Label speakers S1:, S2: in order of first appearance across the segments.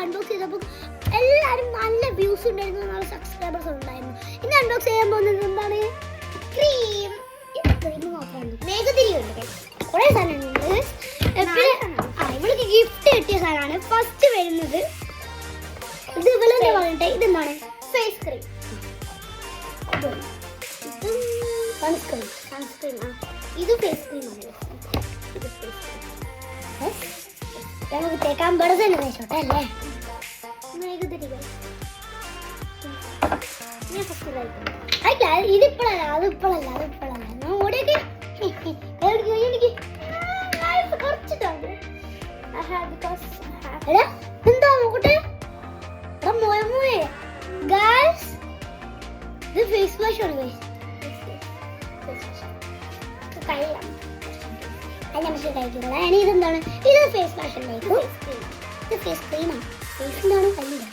S1: Unbox ചെയ്തപ്പോൾ എല്ലാവരും നല്ല വ്യൂസ് ഉണ്ടായിരുന്നു, നല്ല സബ്സ്ക്രൈബേഴ്സ് ഉണ്ടായിരുന്നു. ഇന്ന് അൺബോക്സ് ചെയ്യാൻ പോകുന്നത് എന്താണ്? ക്രീം. ക്രീം മാത്രമല്ല, മേഘതിരിയുണ്ട്, കുറേ സാധനമുണ്ട്. ഇവൾക്ക് ഗിഫ്റ്റ് കിട്ടിയ സാധനമാണ് ഫസ്റ്റ് വരുന്നത്. ഇത് ഇവളെന്നെ പറഞ്ഞിട്ട് ഇതെന്താണ്? Face cream. സൺസ്ക്രീൻ. ഇത് ഫേസ് ക്രീമാണ്. നമുക്ക് തേക്കാൻ വെറുതെ കഴിച്ചോട്ടെ അല്ലേ? ഇതിപ്പോഴല്ല, അതിപ്പോഴല്ല. ഓടിയൊക്കെ കുറച്ചിട്ടുണ്ട്. എന്താ നോക്കട്ടെ, ഇത് ഫേസ് വാഷ് ആണ്. ഇതെന്താണ്? ഇത് ഫേസ് വാഷ് ഉണ്ടായിരിക്കും. ഇത് ഫേസ് ക്രീമാണ്. ഫേസിനാണ് കല്ലില്ല.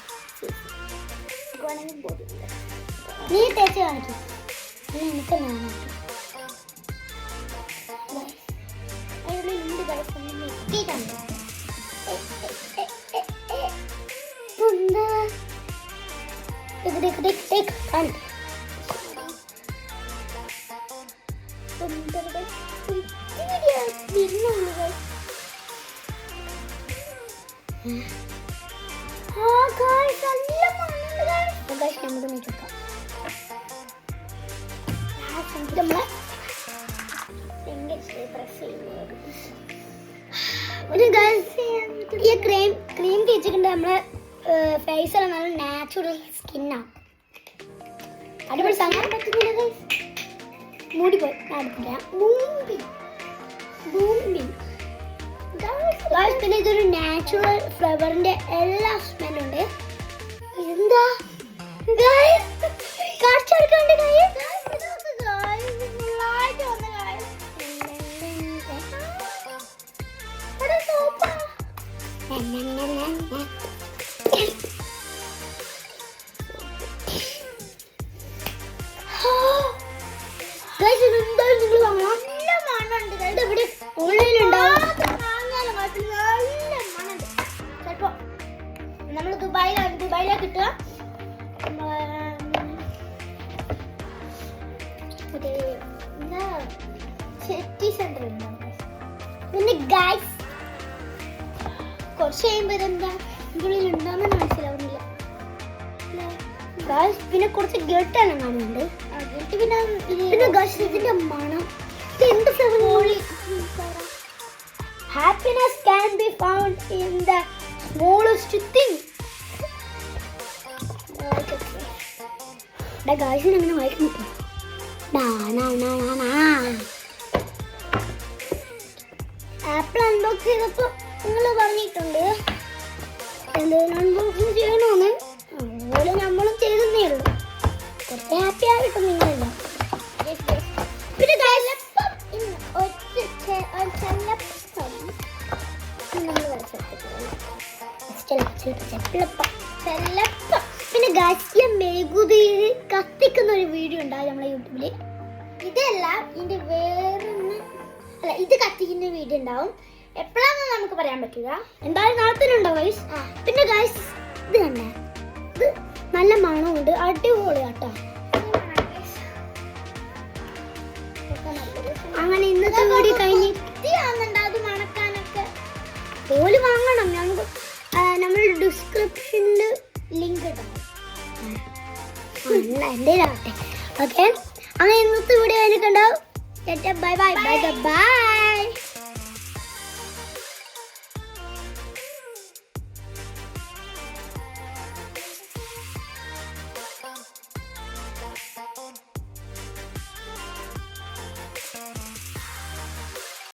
S1: നീ തേച്ച് കാണിക്കും. എനിക്ക് ഈ ക്രീം തേച്ചിട്ടുണ്ട്. നമ്മളെ ഫേസിൽ നല്ല നാച്ചുറൽ സ്കിന്നാണ്. അടിപൊളി സാധനം. മൂടി പോയി പിന്നെ ഇതൊരു നാച്ചുറൽ ഫ്ലവറിന്റെ എല്ലാ സ്മെല്ലുണ്ട്. എന്താ കാണിച്ചെടുക്കണ്ട് നമ്മൾ ദുബായിലാണ് കിട്ടുക. പിന്നെ ഗൈസ് കുറച്ച് കഴിയുമ്പോ ഇതെന്താ ഇതിനുള്ളിൽ ഉണ്ടാകുന്ന മനസ്സിലാവുന്നില്ല. പിന്നെ കുറച്ച് ഗെട്ടാണ് കാണുന്നുണ്ട്. പിന്നെ ഗസിന്റെ മണം. എന്ത് happiness can be found in the smallest thing. ഗായ്സിന് അങ്ങനെ വായിക്കാൻ പറ്റും. ആപ്പിൾ അൺബോക്സ് ചെയ്തപ്പോ നിങ്ങൾ പറഞ്ഞിട്ടുണ്ട് എന്തെങ്കിലും അൺബോക്സിങ് ചെയ്യണമെന്ന്. അതുപോലെ നമ്മളും ചെയ്തേ ഉള്ളൂ. കുറച്ച് ഹാപ്പി ആയിട്ടും നിങ്ങളല്ല. പിന്നെ പിന്നെ ഗായ്സ് മെഴുകുതിരി കത്തിക്കുന്ന ഒരു വീഡിയോ ഉണ്ടാവും നമ്മളെ യൂട്യൂബില്. ഇതല്ല, ഇതിന്റെ വേറൊന്ന് അല്ല, ഇത് കത്തിക്കുന്ന വീഡിയോ ഉണ്ടാവും. എപ്പോഴാണെന്ന് നമുക്ക് പറയാൻ പറ്റില്ല. എന്തായാലും നാളത്തിനുണ്ടോ ഗൈസ്. പിന്നെ ഗൈസ് ഇത് കണ്ടേ, ഇത് നല്ല മണമുണ്ട്, അടിപൊളി കേട്ടോ. അങ്ങനെ ഇന്നത്തെ വീഡിയോ കഴിഞ്ഞ് അത് മണക്കാനൊക്കെ ഓല് വാങ്ങണം. ഞങ്ങൾക്ക് നമ്മുടെ ഡിസ്ക്രിപ്ഷനിൽ ലിങ്ക് ഇടാം. എൻ്റെ ആവട്ടെ. ഓക്കെ, അങ്ങനെ ഇന്നത്തെ വീഡിയോ കഴിഞ്ഞിട്ടുണ്ടാവും. Bye bye bye by.